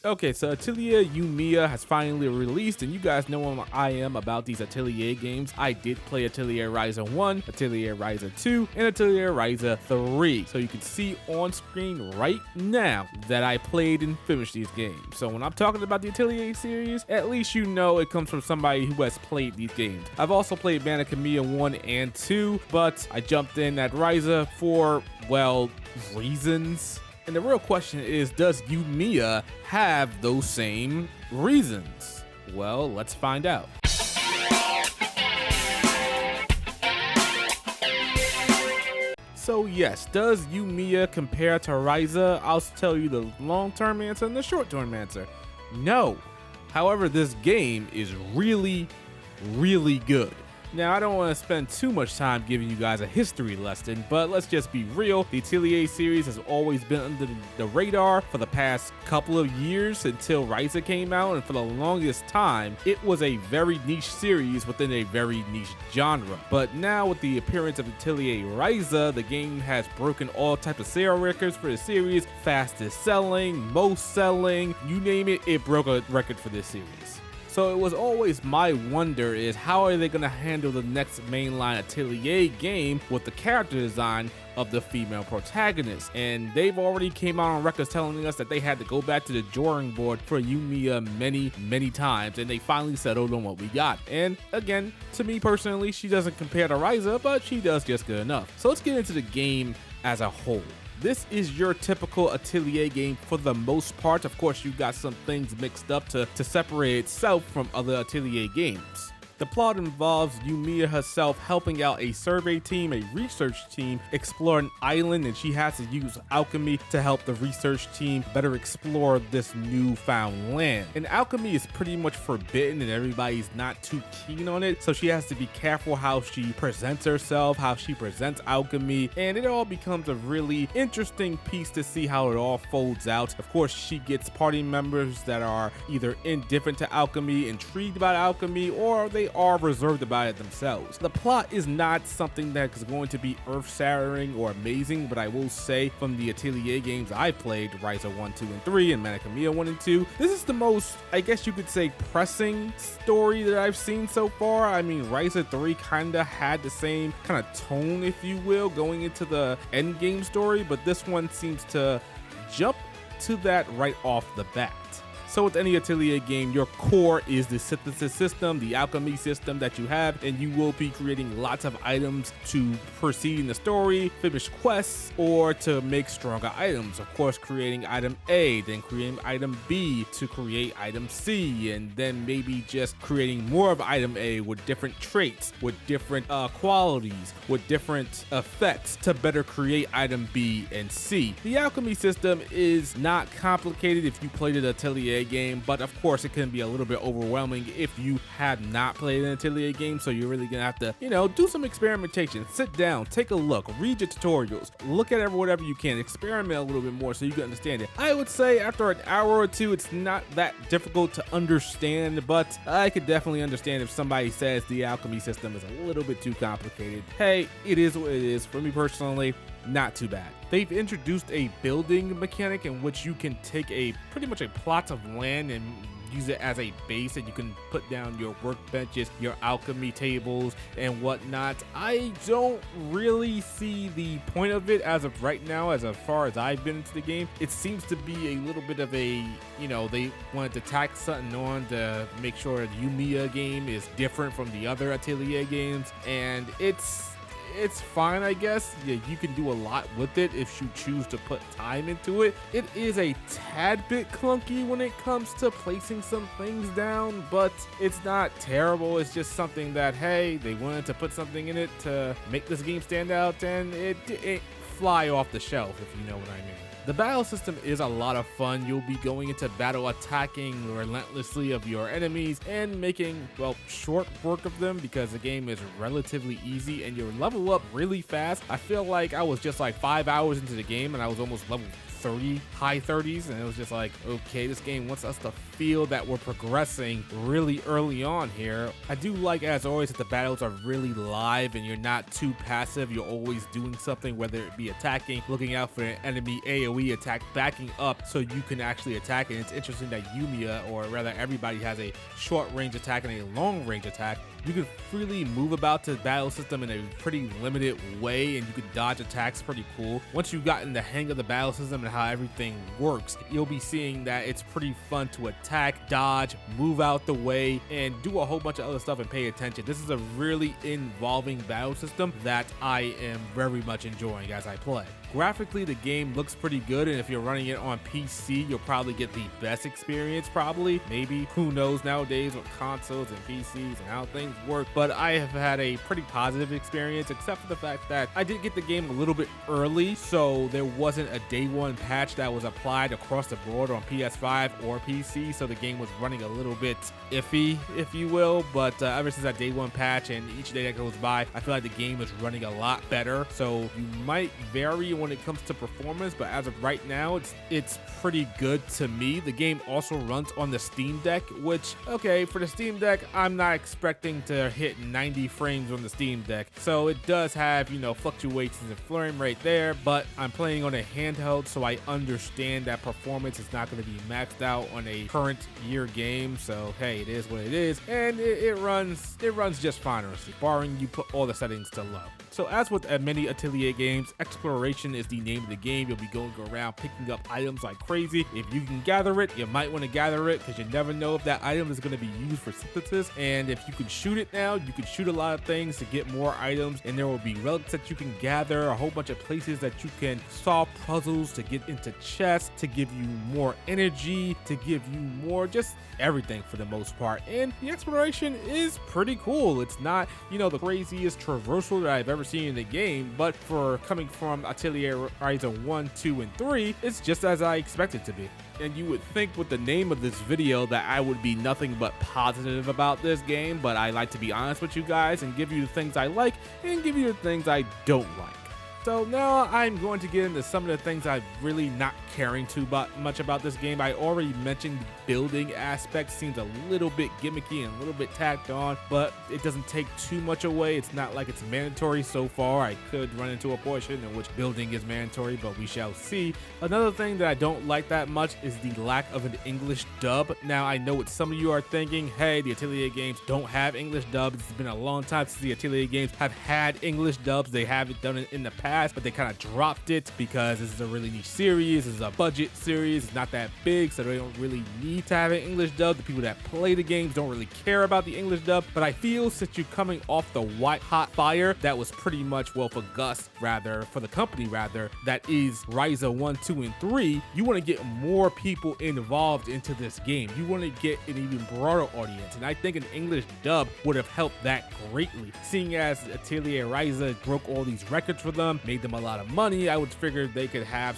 Okay, so Atelier Yumia has finally released, and you guys know what I am about these Atelier games. I did play Atelier Ryza 1, Atelier Ryza 2, and Atelier Ryza 3. So you can see on screen right now that I played and finished these games. So when I'm talking about the Atelier series, at least you know it comes from somebody who has played these games. I've also played Alchemy 1 and 2, but I jumped in at Ryza for, well, reasons. And the real question is, does Yumia have those same reasons? Well, let's find out. So yes, does Yumia compare to Ryza? I'll tell you the long-term answer and the short-term answer. No. However, this game is really, really good. Now, I don't want to spend too much time giving you guys a history lesson, but let's just be real. The Atelier series has always been under the radar for the past couple of years until Ryza came out, and for the longest time, it was a very niche series within a very niche genre. But now with the appearance of Atelier Ryza, the game has broken all types of sale records for the series. Fastest selling, most selling, you name it, it broke a record for this series. So it was always my wonder is how are they going to handle the next mainline Atelier game with the character design of the female protagonist. And they've already came out on records telling us that they had to go back to the drawing board for Yumia many times, and they finally settled on what we got. And again, to me personally, she doesn't compare to Ryza, but she does just good enough. So let's get into the game as a whole. This is your typical Atelier game for the most part. Of course, you got some things mixed up to separate itself from other Atelier games. The plot involves Yumia herself helping out a survey team, a research team, explore an island, and she has to use alchemy to help the research team better explore this newfound land. And alchemy is pretty much forbidden and everybody's not too keen on it, so she has to be careful how she presents herself, how she presents alchemy, and it all becomes a really interesting piece to see how it all folds out. Of course, she gets party members that are either indifferent to alchemy, intrigued about alchemy, or they are reserved about it themselves. The plot is not something that is going to be earth-shattering or amazing, but I will say from the Atelier games I've played, Ryza 1, 2, and 3, and Alchemy 1 and 2, this is the most, I guess you could say, pressing story that I've seen so far. I mean, Ryza 3 kinda had the same kind of tone, if you will, going into the endgame story, but this one seems to jump to that right off the bat. So with any Atelier game, your core is the synthesis system, the alchemy system that you have, and you will be creating lots of items to proceed in the story, finish quests, or to make stronger items. Of course, creating item A, then creating item B to create item C, and then maybe just creating more of item A with different traits, with different qualities, with different effects to better create item B and C. The alchemy system is not complicated if you played an Atelier game, but of course it can be a little bit overwhelming if you have not played an Atelier game, so you're really gonna have to, do some experimentation. Sit down, take a look, read your tutorials, look at it whatever you can, experiment a little bit more so you can understand it. I would say after an hour or two, it's not that difficult to understand, but I could definitely understand if somebody says the alchemy system is a little bit too complicated. Hey, it is what it is. For me personally, not too bad. They've introduced a building mechanic in which you can take pretty much a plot of land and use it as a base, and you can put down your workbenches, your alchemy tables, and whatnot. I don't really see the point of it as of right now, as far as I've been into the game. It seems to be a little bit of a, they wanted to tack something on to make sure the Yumia game is different from the other Atelier games, and it's fine, I guess. Yeah, you can do a lot with it if you choose to put time into it. It is a tad bit clunky when it comes to placing some things down, but it's not terrible. It's just something that, hey, they wanted to put something in it to make this game stand out, and it fly off the shelf, if you know what I mean. The battle system is a lot of fun. You'll be going into battle attacking relentlessly of your enemies and making, well, short work of them because the game is relatively easy and you level up really fast. I feel like I was just like 5 hours into the game and I was almost level high 30s, and it was just like, okay, this game wants us to feel that we're progressing really early on here. I do like, as always, that the battles are really live and you're not too passive. You're always doing something, whether it be attacking, looking out for an enemy AoE attack, backing up so you can actually attack. And it's interesting that Yumia, or rather everybody, has a short range attack and a long range attack. You can freely move about the battle system in a pretty limited way, and you can dodge attacks pretty cool. Once you've gotten the hang of the battle system and how everything works, you'll be seeing that it's pretty fun to attack, dodge, move out the way, and do a whole bunch of other stuff and pay attention. This is a really involving battle system that I am very much enjoying as I play. Graphically, the game looks pretty good, and if you're running it on PC, you'll probably get the best experience, probably. Maybe. Who knows nowadays with consoles and PCs and how things work, but I have had a pretty positive experience, except for the fact that I did get the game a little bit early, so there wasn't a day one patch that was applied across the board on PS5 or PC, so the game was running a little bit iffy, if you will, but ever since that day one patch and each day that goes by, I feel like the game is running a lot better, so you might vary when it comes to performance, but as of right now, it's pretty good to me. The game also runs on the Steam Deck, which, okay, for the Steam Deck, I'm not expecting to hit 90 frames on the Steam Deck, so it does have, you know, fluctuations in frame rate there, but I'm playing on a handheld, so I understand that performance is not going to be maxed out on a current year game, so hey, it is what it is, and it runs just fine, honestly, barring you put all the settings to low. So as with many Atelier games, exploration is the name of the game. You'll be going around picking up items like crazy. If you can gather it, you might want to gather it, because you never know if that item is going to be used for synthesis. And if you can shoot it now, you can shoot a lot of things to get more items, and there will be relics that you can gather, a whole bunch of places that you can solve puzzles to get into chests, to give you more energy, to give you more, just everything for the most part. And the exploration is pretty cool. It's not, you know, the craziest traversal that I've ever seen in the game, but for coming from Atelier Ryza 1, 2, and 3, it's just as I expected to be. And you would think with the name of this video that I would be nothing but positive about this game, but I like to be honest with you guys and give you the things I like and give you the things I don't like. So now I'm going to get into some of the things I'm really not caring too much about this game. I already mentioned the building aspect seems a little bit gimmicky and a little bit tacked on, but it doesn't take too much away. It's not like it's mandatory so far. I could run into a portion in which building is mandatory, but we shall see. Another thing that I don't like that much is the lack of an English dub. Now, I know what some of you are thinking, hey, the Atelier games don't have English dubs. It's been a long time since the Atelier games have had English dubs. They haven't done it in the past, but they kind of dropped it because this is a really niche series. This is a budget series. It's not that big, so they don't really need to have an English dub. The people that play the games don't really care about the English dub, but I feel since you're coming off the white hot fire that was pretty much, well, for Gus, rather, for the company, rather, that is Ryza 1, 2, and 3, you want to get more people involved into this game. You want to get an even broader audience, and I think an English dub would have helped that greatly. Seeing as Atelier Ryza broke all these records for them, made them a lot of money, I would figure they could have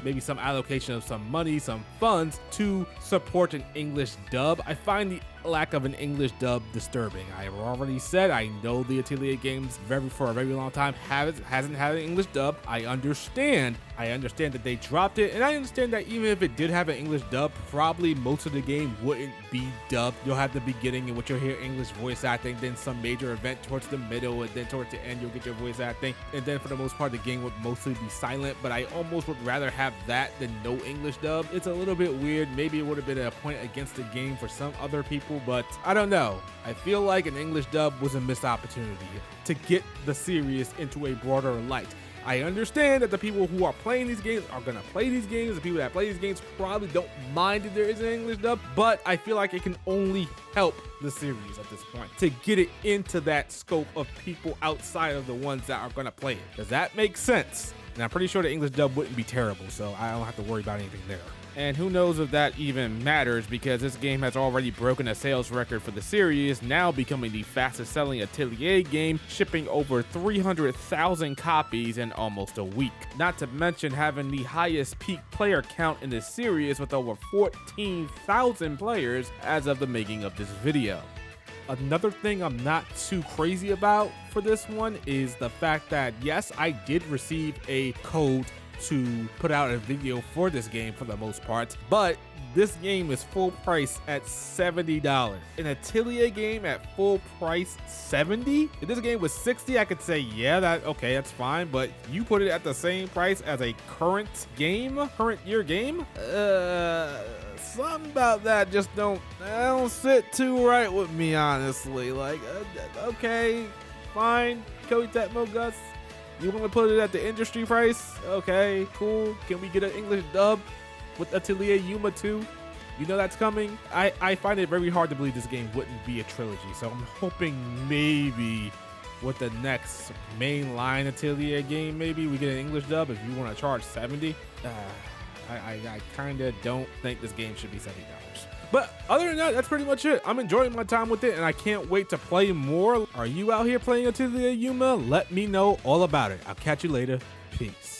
maybe some allocation of some money, some funds to support an English dub. I find the lack of an English dub disturbing. I have already said I know the Atelier games for a very long time hasn't had an English dub. I understand that they dropped it, and I understand that even if it did have an English dub, probably most of the game wouldn't be dubbed. You'll have the beginning in which you'll hear English voice acting, then some major event towards the middle, and then towards the end you'll get your voice acting, and then for the most part the game would mostly be silent. But I almost would rather have that than no English dub. It's a little bit weird. Maybe it would have been a point against the game for some other people, but I don't know. I feel like an English dub was a missed opportunity to get the series into a broader light. I understand that the people who are playing these games are going to play these games. The people that play these games probably don't mind if there is an English dub, but I feel like it can only help the series at this point to get it into that scope of people outside of the ones that are going to play it. Does that make sense? And I'm pretty sure the English dub wouldn't be terrible, so I don't have to worry about anything there. And who knows if that even matters, because this game has already broken a sales record for the series, now becoming the fastest selling Atelier game, shipping over 300,000 copies in almost a week. Not to mention having the highest peak player count in the series with over 14,000 players as of the making of this video. Another thing I'm not too crazy about for this one is the fact that, yes, I did receive a code to put out a video for this game for the most part, but this game is full price at $70. An Atelier game at full price, 70? If this game was 60, I could say, yeah, that's fine. But you put it at the same price as a current year game? Something about that just don't sit too right with me, honestly. Like, okay, fine, Koei Tecmo Gus. You want to put it at the industry price? Okay, cool. Can we get an English dub with Atelier Yumia 2? You know that's coming. I find it very hard to believe this game wouldn't be a trilogy. So I'm hoping maybe with the next mainline Atelier game, maybe we get an English dub if you want to charge 70. I kind of don't think this game should be $70. But other than that, that's pretty much it. I'm enjoying my time with it, and I can't wait to play more. Are you out here playing Atelier Yumia? Let me know all about it. I'll catch you later. Peace.